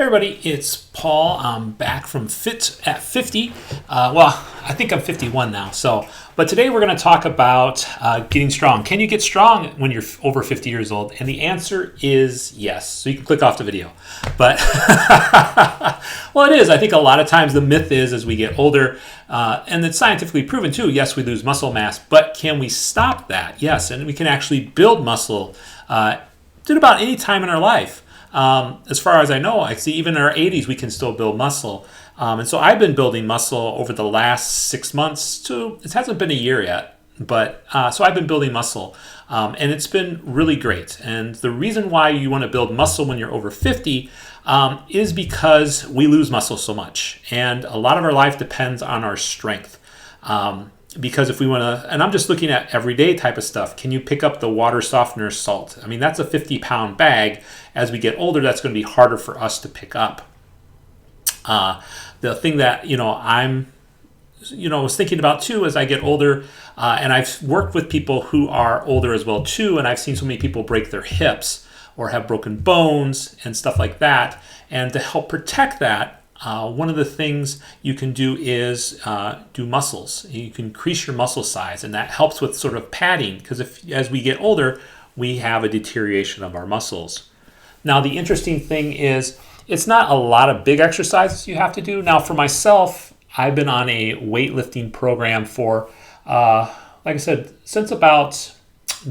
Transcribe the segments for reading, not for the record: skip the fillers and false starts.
Hey everybody, it's Paul. I'm back from Fit at 50. Well, I think I'm 51 now. But today we're going to talk about getting strong. Can you get strong when you're over 50 years old? And the answer is yes. So you can click off the video. But well, it is. I think a lot of times the myth is as we get older, and it's scientifically proven too. Yes, we lose muscle mass, but can we stop that? Yes, and we can actually build muscle at about any time in our life. As far as I know, I see even in our 80s, we can still build muscle. And so I've been building muscle over the last 6 months to, it hasn't been a year yet, but so I've been building muscle and it's been really great. And the reason why you want to build muscle when you're over 50 is because we lose muscle so much. And a lot of our life depends on our strength. Because if we want to, and I'm just looking at everyday type of stuff, can you pick up the water softener salt? I mean, that's a 50-pound bag. As we get older, that's going to be harder for us to pick up. The thing that, I'm was thinking about too as I get older, and I've worked with people who are older as well too, and I've seen so many people break their hips or have broken bones and stuff like that. And to help protect that, one of the things you can do is do muscles. You can increase your muscle size, and that helps with sort of padding, because as we get older, we have a deterioration of our muscles. Now, the interesting thing is it's not a lot of big exercises you have to do. Now, for myself, I've been on a weightlifting program for, like I said, since about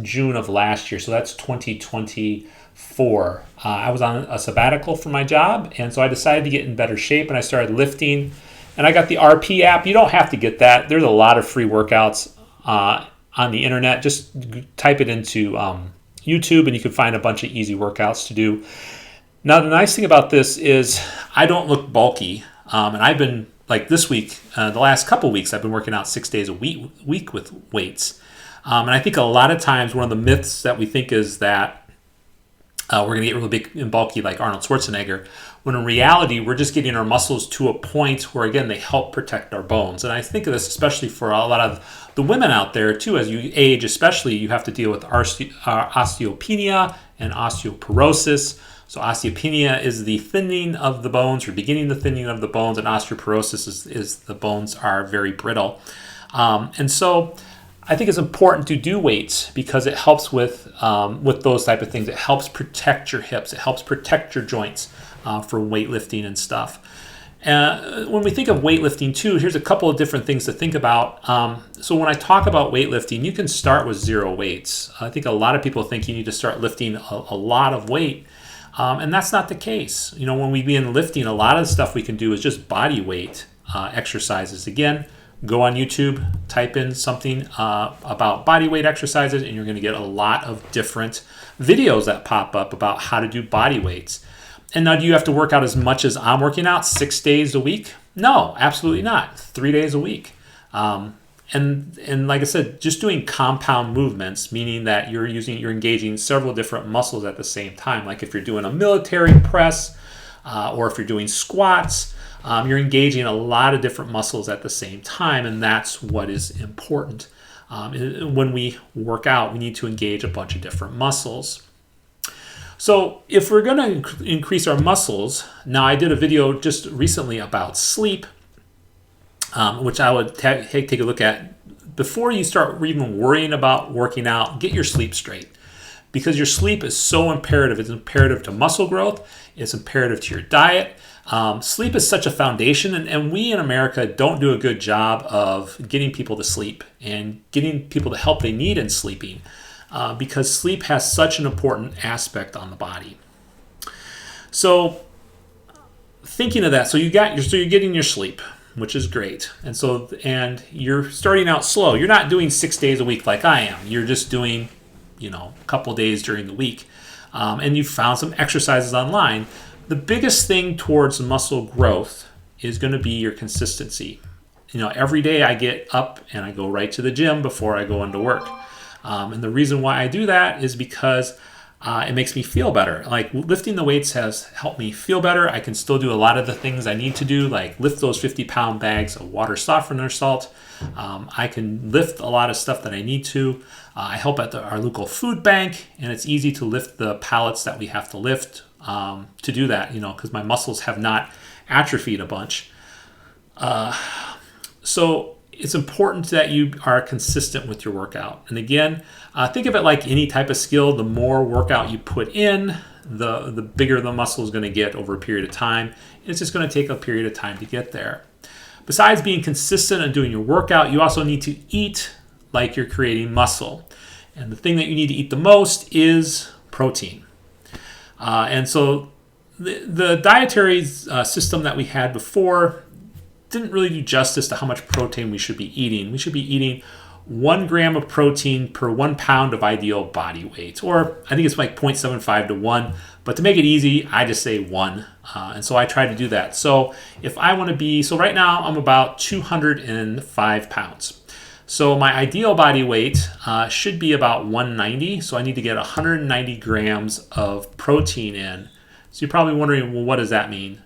June of last year. So that's 2024. I was on a sabbatical from my job, and so I decided to get in better shape, and I started lifting. And I got the RP app. You don't have to get that. There's a lot of free workouts on the internet. Just type it into YouTube, and you can find a bunch of easy workouts to do. Now, the nice thing about this is I don't look bulky, and I've been, like this week, the last couple weeks, I've been working out 6 days a week with weights. And I think a lot of times one of the myths that we think is that we're going to get really big and bulky like Arnold Schwarzenegger, when in reality, we're just getting our muscles to a point where, again, they help protect our bones. And I think of this especially for a lot of the women out there, too. As you age, especially, you have to deal with osteopenia and osteoporosis. So osteopenia is the thinning of the bones, or beginning the thinning of the bones, and osteoporosis is the bones are very brittle. And so I think it's important to do weights because it helps with those type of things. It helps protect your hips. It helps protect your joints for weightlifting and stuff. When we think of weightlifting too, here's a couple of different things to think about. So when I talk about weightlifting, you can start with zero weights. I think a lot of people think you need to start lifting a lot of weight. And that's not the case. When we begin lifting, a lot of the stuff we can do is just body weight exercises. Again, go on YouTube, type in something about body weight exercises, and you're going to get a lot of different videos that pop up about how to do body weights. And now, do you have to work out as much as I'm working out 6 days a week? No, absolutely not. 3 days a week. And like I said, just doing compound movements, meaning that you're engaging several different muscles at the same time. Like if you're doing a military press, or if you're doing squats, you're engaging a lot of different muscles at the same time, and that's what is important. When we work out, we need to engage a bunch of different muscles. So if we're going to increase our muscles, now I did a video just recently about sleep, which I would take a look at. Before you start even worrying about working out, get your sleep straight, because your sleep is so imperative. It's imperative to muscle growth. It's imperative to your diet. Sleep is such a foundation, and we in America don't do a good job of getting people to sleep and getting people the help they need in sleeping, because sleep has such an important aspect on the body. So thinking of that, so you're getting your sleep, which is great. And you're starting out slow. You're not doing 6 days a week like I am. You're just doing, a couple days during the week. And you've found some exercises online. The biggest thing towards muscle growth is going to be your consistency. Every day I get up and I go right to the gym before I go into work. And the reason why I do that is because it makes me feel better. Like lifting the weights has helped me feel better. I can still do a lot of the things I need to do, like lift those 50-pound bags of water softener salt. I can lift a lot of stuff that I need to. I help at our local food bank, and it's easy to lift the pallets that we have to lift to do that, because my muscles have not atrophied a bunch. So it's important that you are consistent with your workout. And again, think of it like any type of skill. The more workout you put in, the bigger the muscle is going to get over a period of time. It's just going to take a period of time to get there. Besides being consistent and doing your workout, you also need to eat like you're creating muscle. And the thing that you need to eat the most is protein. And so the dietary system that we had before didn't really do justice to how much protein we should be eating. We should be eating 1 gram of protein per 1 pound of ideal body weight, or I think it's like 0.75 to 1. But to make it easy, I just say 1. And so I try to do that. So if I want to be, so right now I'm about 205 pounds. So my ideal body weight should be about 190. So I need to get 190 grams of protein in. So you're probably wondering, well, what does that mean?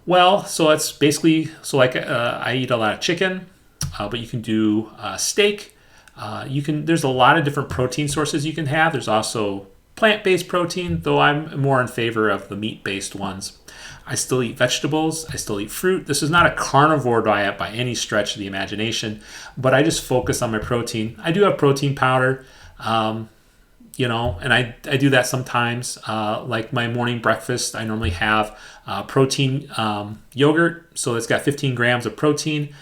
Well, so it's basically, I eat a lot of chicken, but you can do steak. There's a lot of different protein sources you can have. There's also plant-based protein, though I'm more in favor of the meat-based ones. I still eat vegetables. I still eat fruit. This is not a carnivore diet by any stretch of the imagination, but I just focus on my protein. I do have protein powder, and I do that sometimes. Like my morning breakfast, I normally have protein yogurt, so it's got 15 grams of protein.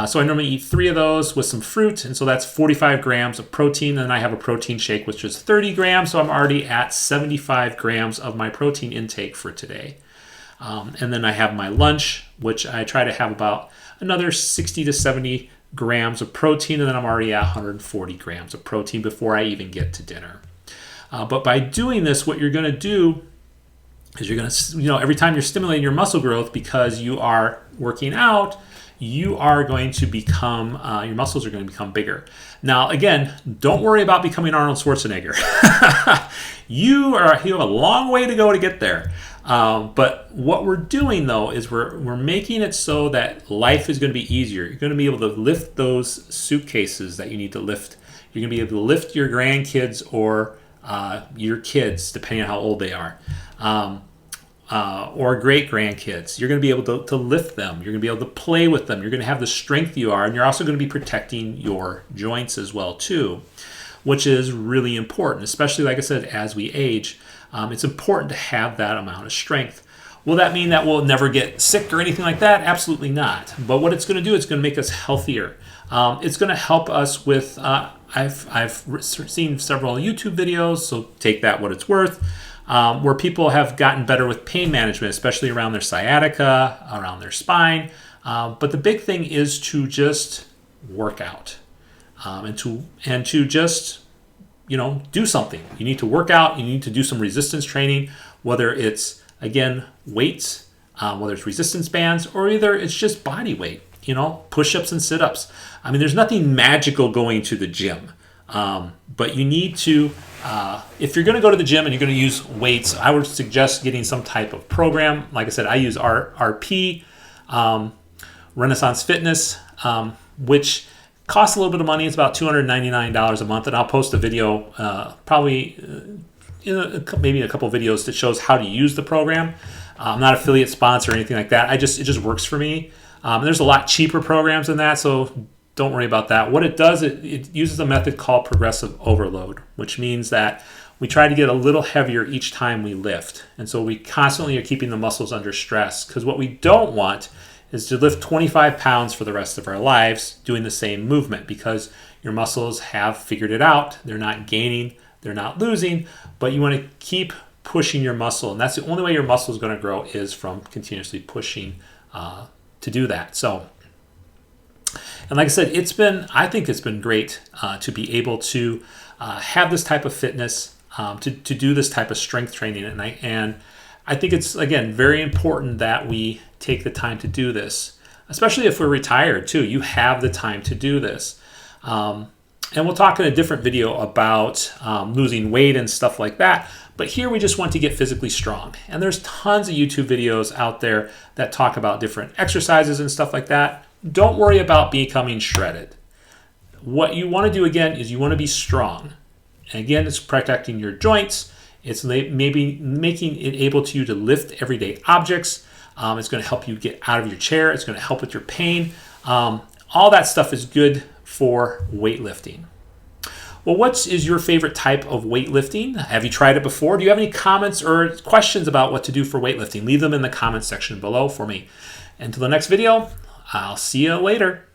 So I normally eat 3 of those with some fruit, and so that's 45 grams of protein. And I have a protein shake, which is 30 grams, so I'm already at 75 grams of my protein intake for today. And then I have my lunch, which I try to have about another 60 to 70 grams of protein, and then I'm already at 140 grams of protein before I even get to dinner. But by doing this, what you're going to do is you're going to, every time you're stimulating your muscle growth because you are working out, you are going to become, your muscles are going to become bigger. Now, again, don't worry about becoming Arnold Schwarzenegger. You have a long way to go to get there. But what we're doing, though, is we're making it so that life is going to be easier. You're going to be able to lift those suitcases that you need to lift. You're going to be able to lift your grandkids or your kids, depending on how old they are. Or great grandkids. You're going to be able to lift them. You're going to be able to play with them. You're going to have the strength you are, and you're also going to be protecting your joints as well too, which is really important, especially, like I said, as we age. It's important to have that amount of strength. Will that mean that we'll never get sick or anything like that? Absolutely not. But what it's going to do, it's going to make us healthier. It's going to help us with, I've seen several YouTube videos, so take that what it's worth, where people have gotten better with pain management, especially around their sciatica, around their spine. But the big thing is to just work out and to just do something. You need to work out. You need to do some resistance training, whether it's, again, weights, whether it's resistance bands, or either it's just body weight, push-ups and sit-ups. I mean, there's nothing magical going to the gym. But you need to, if you're going to go to the gym and you're going to use weights, I would suggest getting some type of program. Like I said, I use RP, Renaissance Fitness, which costs a little bit of money. It's about $299 a month, and I'll post a video, maybe a couple videos that shows how to use the program. I'm not affiliate sponsor or anything like that. It just works for me. There's a lot cheaper programs than that, so don't worry about that. What it does, it uses a method called progressive overload, which means that we try to get a little heavier each time we lift. And so we constantly are keeping the muscles under stress, because what we don't want is to lift 25 pounds for the rest of our lives doing the same movement, because your muscles have figured it out. They're not gaining, they're not losing, but you want to keep pushing your muscle. And that's the only way your muscle is going to grow, is from continuously pushing to do that. So, and like I said, I think it's been great to be able to have this type of fitness, to do this type of strength training. And I think it's, again, very important that we take the time to do this, especially if we're retired too. You have the time to do this. And we'll talk in a different video about losing weight and stuff like that. But here we just want to get physically strong. And there's tons of YouTube videos out there that talk about different exercises and stuff like that. Don't worry about becoming shredded. What you want to do, again, is you want to be strong. And again, it's protecting your joints It's maybe making it able to you to lift everyday objects. It's going to help you get out of your chair. It's going to help with your pain. All that stuff is good for weightlifting. Well, what is your favorite type of weightlifting? Have you tried it before? Do you have any comments or questions about what to do for weightlifting? Leave them in the comments section below for me. Until the next video, I'll see you later.